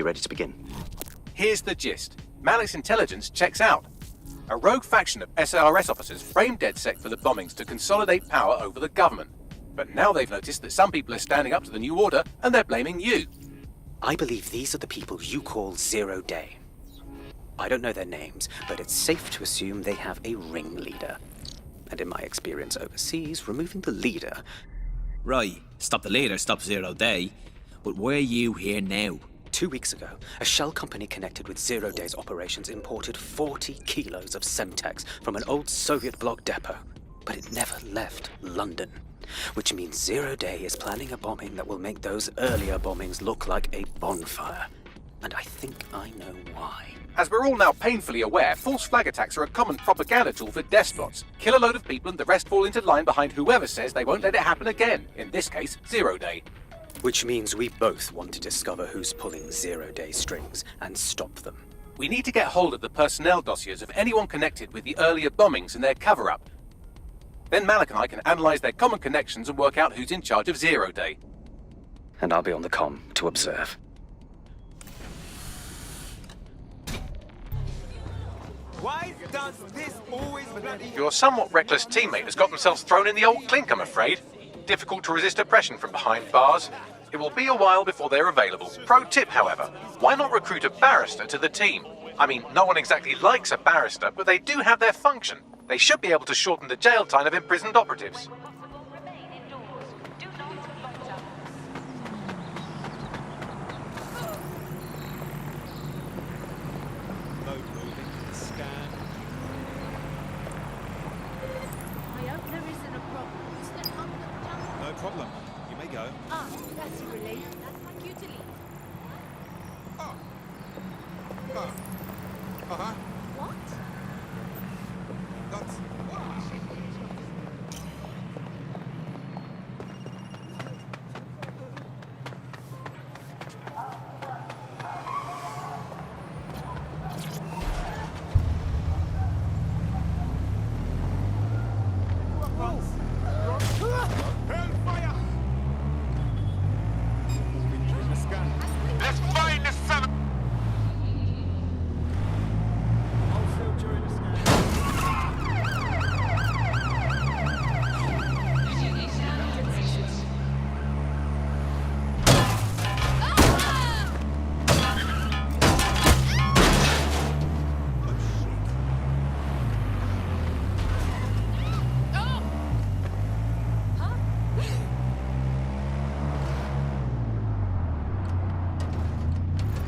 you ready to begin? Here's the gist. Malik's intelligence checks out. A rogue faction of SARS officers framed DedSec for the bombings to consolidate power over the government. But now they've noticed that some people are standing up to the new order, and they're blaming you. I believe these are the people you call Zero Day. I don't know their names, but it's safe to assume they have a ringleader. And in my experience overseas, removing the leader... Right, stop the leader, stop Zero Day. But why are you here now? 2 weeks ago, a shell company connected with Zero Day's operations imported 40 kilos of Semtex from an old Soviet bloc depot. But it never left London. Which means Zero Day is planning a bombing that will make those earlier bombings look like a bonfire. And I think I know why. As we're all now painfully aware, false flag attacks are a common propaganda tool for despots. Kill a load of people and the rest fall into line behind whoever says they won't let it happen again. In this case, Zero Day. Which means we both want to discover who's pulling Zero Day strings and stop them. We need to get hold of the personnel dossiers of anyone connected with the earlier bombings and their cover-up. Then Malik and I can analyze their common connections and work out who's in charge of Zero Day. And I'll be on the comm to observe. Why does this always bloody... Your somewhat reckless teammate has got themselves thrown in the old clink, I'm afraid. Difficult to resist oppression from behind bars. It will be a while before they're available. Pro tip, however, why not recruit a barrister to the team? I mean, no one exactly likes a barrister, but they do have their function. They should be able to shorten the jail time of imprisoned operatives. No moving, scan. I hope there isn't a problem. Isn't it No problem. You may go. Ah, that's a relief. I'd like you to leave. Uh-huh. What? That's... Hellfire! In the scan. Let's find the son of... Also during the scan.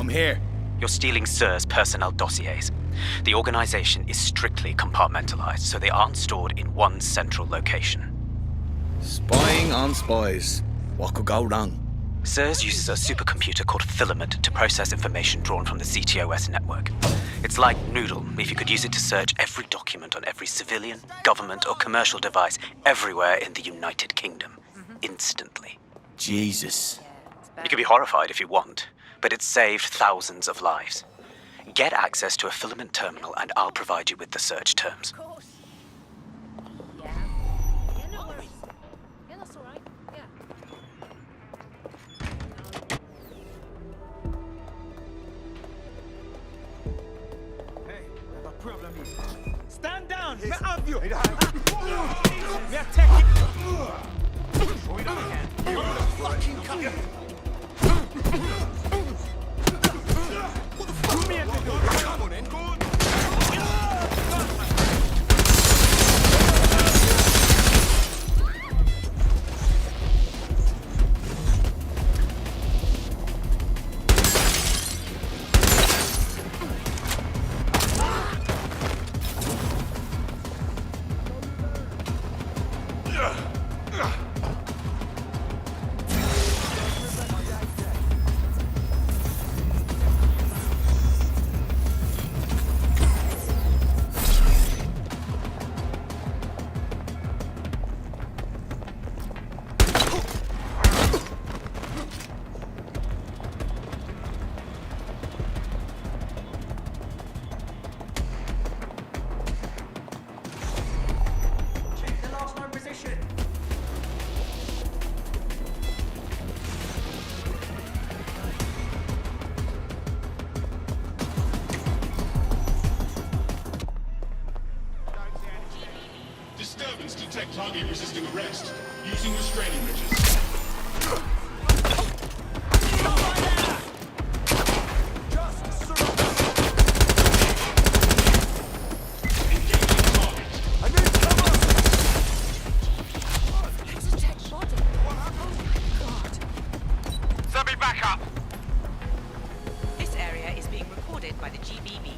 I'm here. You're stealing SIR's personnel dossiers. The organization is strictly compartmentalized, so they aren't stored in one central location. Spying on spies. What could go wrong? SIRS uses a supercomputer called Filament to process information drawn from the CTOS network. It's like Noodle if you could use it to search every document on every civilian, government, or commercial device everywhere in the United Kingdom. Instantly. Jesus. You can be horrified if you want, but it's saved thousands of lives. Get access to a Filament terminal and I'll provide you with the search terms. Of course. Yeah. Yeah, no worries. Yeah, that's all right. Yeah. Hey, we have a problem here. Stand down! Where have you? We are taking... We don't have... Fucking come! Put me at the door! Come on, then. Target resisting arrest. Using restraining measures. It's a dead body. God. Send me back up! This area is being recorded by the GBB.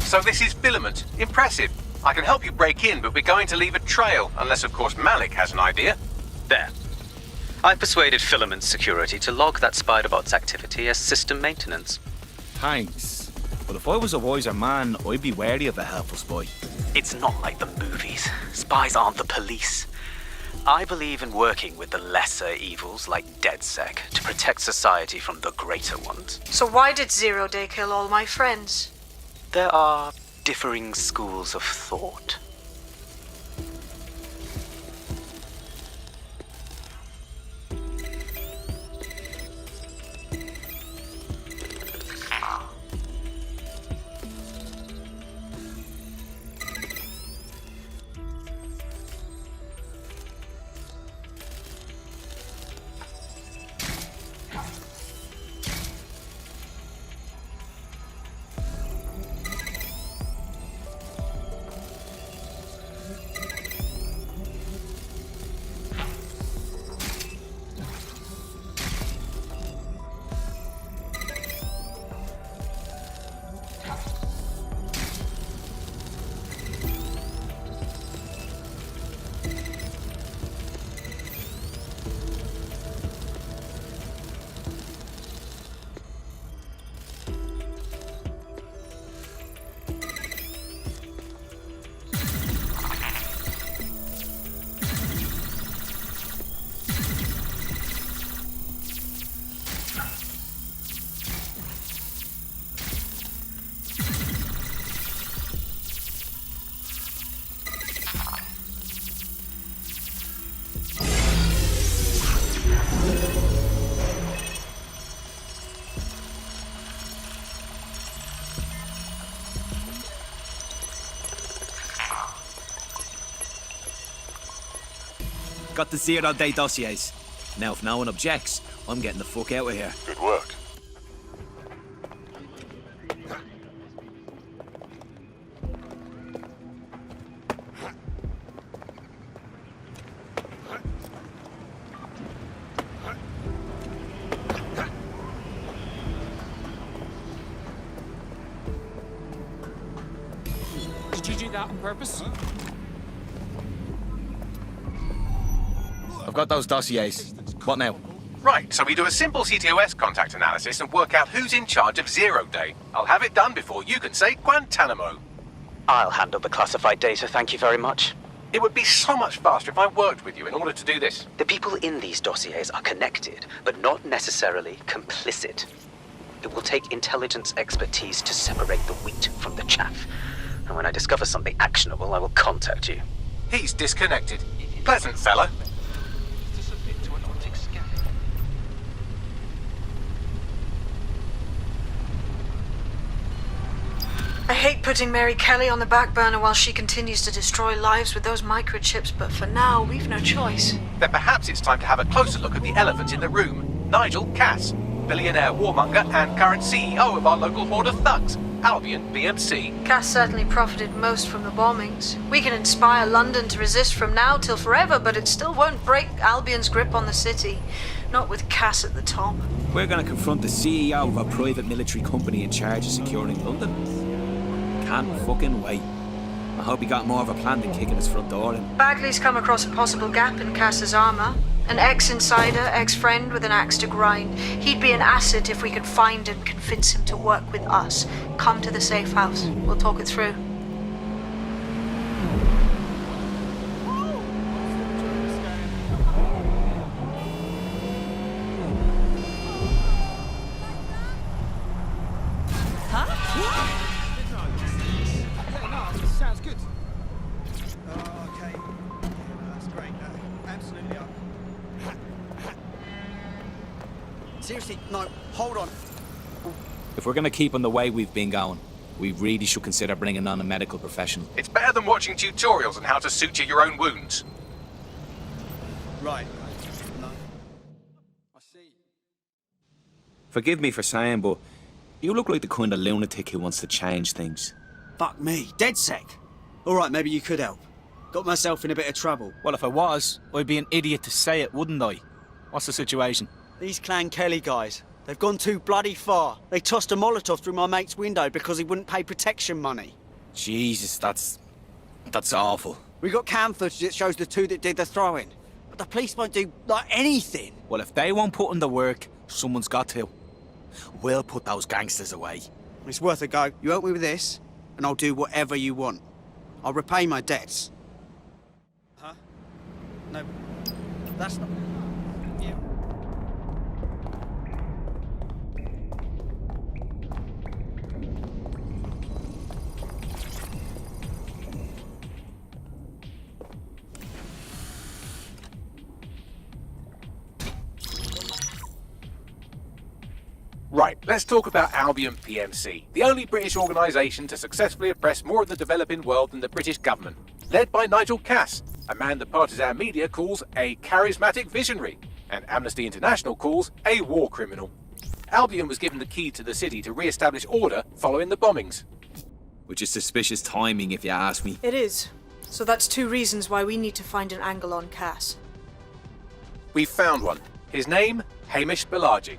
So this is Filament. Impressive. I can help you break in, but we're going to leave a trail, unless of course Malik has an idea. There. I persuaded Filament Security to log that Spiderbot's activity as system maintenance. Thanks. But if I was a wiser man, I'd be wary of a helpful spy. It's not like the movies. Spies aren't the police. I believe in working with the lesser evils like DedSec to protect society from the greater ones. So why did Zero Day kill all my friends? There are differing schools of thought. Got the 0 Day dossiers. Now, if no one objects, I'm getting the fuck out of here. Good work. Did you do that on purpose? I've got those dossiers. What now? Right, so we do a simple CTOS contact analysis and work out who's in charge of 0 Day. I'll have it done before you can say Guantanamo. I'll handle the classified data, thank you very much. It would be so much faster if I worked with you in order to do this. The people in these dossiers are connected, but not necessarily complicit. It will take intelligence expertise to separate the wheat from the chaff. And when I discover something actionable, I will contact you. He's disconnected. Pleasant fella. I hate putting Mary Kelly on the back burner while she continues to destroy lives with those microchips, but for now, we've no choice. Then perhaps it's time to have a closer look at the elephant in the room. Nigel Cass, billionaire warmonger and current CEO of our local horde of thugs, Albion BMC. Cass certainly profited most from the bombings. We can inspire London to resist from now till forever, but it still won't break Albion's grip on the city. Not with Cass at the top. We're gonna confront the CEO of a private military company in charge of securing London. Can't fucking wait. I hope he got more of a plan than kicking his front door in. Bagley's come across a possible gap in Cass's armor. An ex-insider, ex-friend with an axe to grind. He'd be an asset if we could find and convince him to work with us. Come to the safe house. We'll talk it through. Sounds good. Okay. That's great. Absolutely. Seriously, no, hold on. If we're gonna keep on the way we've been going, we really should consider bringing on a medical professional. It's better than watching tutorials on how to suture your own wounds. Right. No. I see. Forgive me for saying, but you look like the kind of lunatic who wants to change things. Fuck me, dead sec. All right, maybe you could help. Got myself in a bit of trouble. Well, if I was, I'd be an idiot to say it, wouldn't I? What's the situation? These Clan Kelly guys, they've gone too bloody far. They tossed a Molotov through my mate's window because he wouldn't pay protection money. Jesus, that's awful. We got cam footage that shows the two that did the throwing. But the police won't do, like, anything. Well, if they won't put in the work, someone's got to. We'll put those gangsters away. It's worth a go. You help me with this, and I'll do whatever you want. I'll repay my debts. Huh? No, that's not... Yeah. Right, let's talk about Albion PMC, the only British organisation to successfully oppress more of the developing world than the British government. Led by Nigel Cass, a man the partisan media calls a charismatic visionary, and Amnesty International calls a war criminal. Albion was given the key to the city to re-establish order following the bombings. Which is suspicious timing, if you ask me. It is. So that's two reasons why we need to find an angle on Cass. We've found one. His name, Hamish Balaji.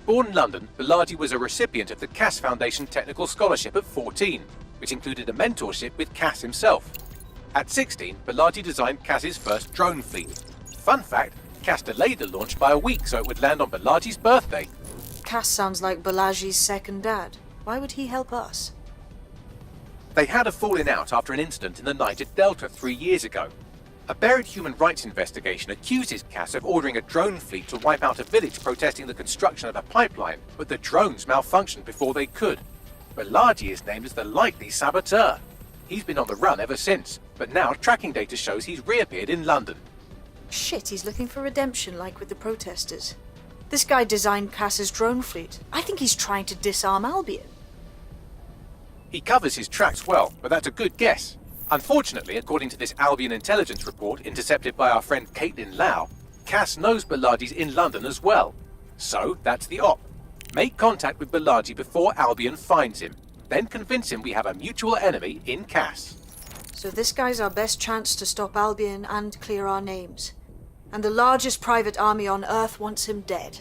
Born in London, Balaji was a recipient of the Cass Foundation Technical Scholarship at 14, which included a mentorship with Cass himself. At 16, Balaji designed Cass's first drone fleet. Fun fact, Cass delayed the launch by a week so it would land on Balaji's birthday. Cass sounds like Balaji's second dad. Why would he help us? They had a falling out after an incident in the Niger Delta 3 years ago. A buried human rights investigation accuses Cass of ordering a drone fleet to wipe out a village protesting the construction of a pipeline, but the drones malfunctioned before they could. Balaji is named as the likely saboteur. He's been on the run ever since, but now tracking data shows he's reappeared in London. Shit, he's looking for redemption like with the protesters. This guy designed Cass's drone fleet. I think he's trying to disarm Albion. He covers his tracks well, but that's a good guess. Unfortunately, according to this Albion intelligence report intercepted by our friend Caitlin Lau, Cass knows Balaji's in London as well. So, that's the op. Make contact with Balaji before Albion finds him. Then convince him we have a mutual enemy in Cass. So this guy's our best chance to stop Albion and clear our names. And the largest private army on Earth wants him dead.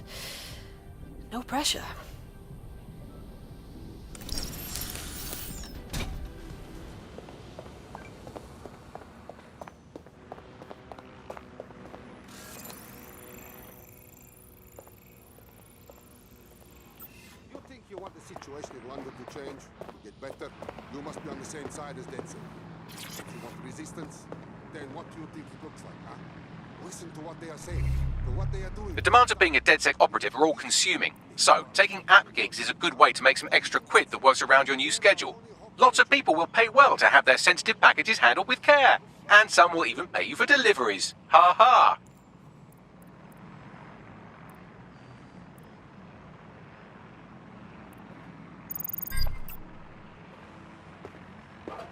No pressure. You want the situation in London to change, to get better, you must be on the same side as Dead Set. If you want resistance, then what do you think it looks like, huh? Listen to what they are saying, to what they are doing. The demands of being a DedSec operative are all-consuming, so taking app gigs is a good way to make some extra quid that works around your new schedule. Lots of people will pay well to have their sensitive packages handled with care, and some will even pay you for deliveries. Ha ha!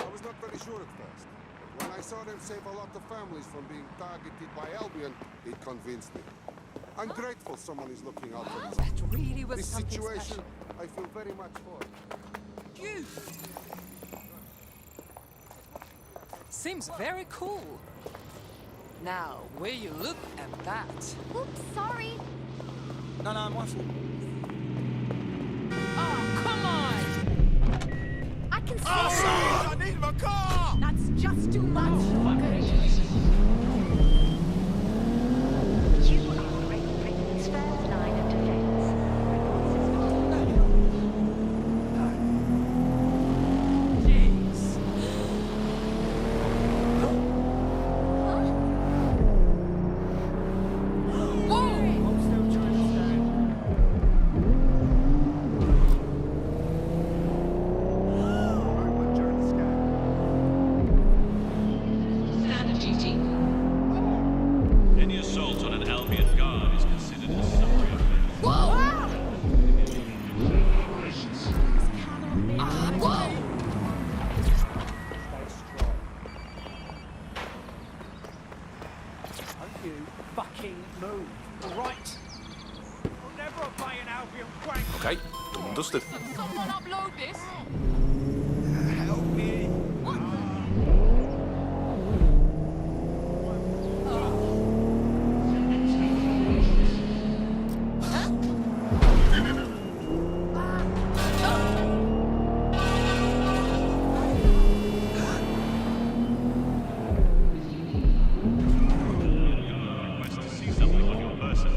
I was not very sure at first. But when I saw them save a lot of families from being targeted by Albion, it convinced me. I'm grateful someone is looking out for us. That really was This something situation, special. I feel very much for. You! Seems very cool. Now, will you look at that? Oops, sorry. No, my fault. Oh, come on! I can see I need my car! That's just too much. You are Britain's first line of defense. Jeez. Standard duty. Any assault on an Albion guard is considered a summary offense. Don't you fucking move. All right? I'll never obey an Albion crank. Okay, done and dusted. Someone upload this. Help me. Request to see something on your person.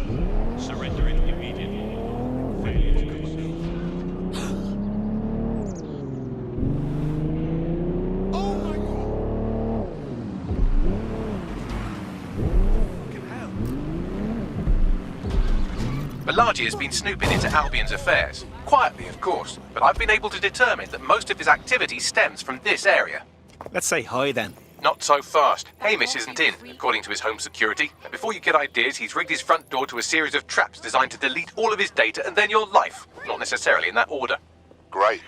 Surrender it immediately. Failure to cooperate. Oh my god! Fucking hell. Balaji has been snooping into Albion's affairs. Quietly, of course, but I've been able to determine that most of his activity stems from this area. Let's say hi then. Not so fast. Hamish isn't in, according to his home security. And before you get ideas, he's rigged his front door to a series of traps designed to delete all of his data and then your life. Not necessarily in that order. Great.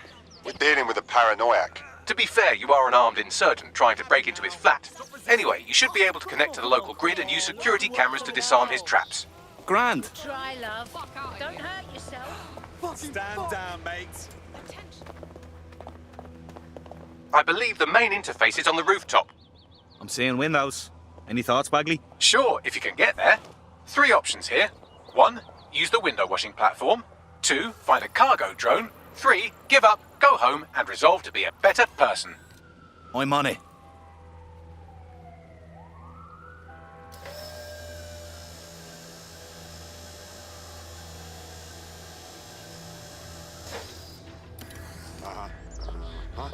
We're dealing with a paranoiac. To be fair, you are an armed insurgent trying to break into his flat. Anyway, you should be able to connect to the local grid and use security cameras to disarm his traps. Grand. Try, love. Don't hurt yourself. Stand down, mates. I believe the main interface is on the rooftop. I'm seeing windows. Any thoughts, Bagley? Sure, if you can get there. 3 options here. 1, use the window washing platform. 2, find a cargo drone. 3, give up, go home, and resolve to be a better person. I'm on it. Huh?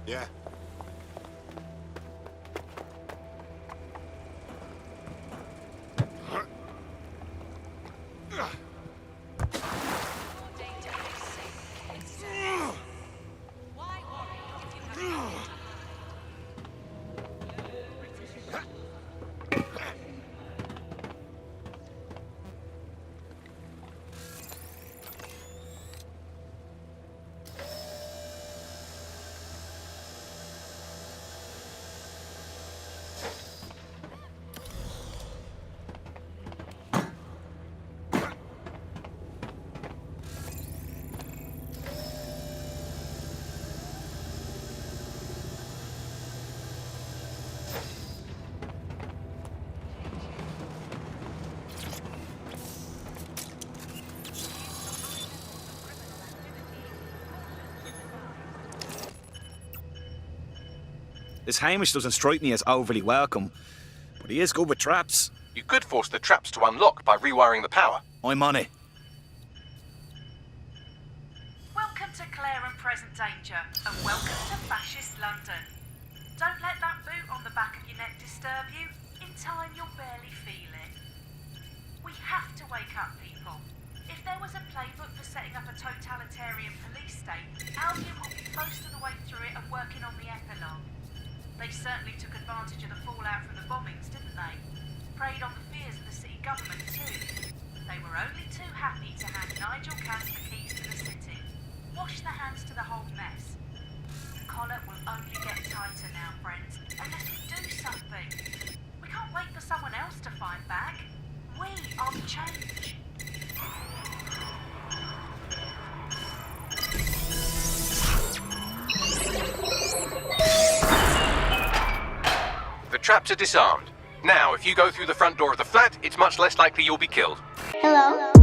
Yeah. Why worry if you have This Hamish doesn't strike me as overly welcome, but he is good with traps. You could force the traps to unlock by rewiring the power. I'm on it. Welcome to Clare and Present Danger, and welcome to Fascist London. Don't let that boot on the back of your neck disturb you. In time, you'll barely feel it. We have to wake up people. If there was a playbook for setting up a totalitarian police state, Albion will be most of the way through it and working on the epilogue. They certainly took advantage of the fallout from the bombings, didn't they? Preyed on the fears of the city government too. They were only too happy to hand Nigel Cass the keys to the city. Wash the hands to the whole mess. collar will only get tighter now, friends, unless we do something. We can't wait for someone else to fight back. We are the change. The traps are disarmed. Now, if you go through the front door of the flat, it's much less likely you'll be killed. Hello?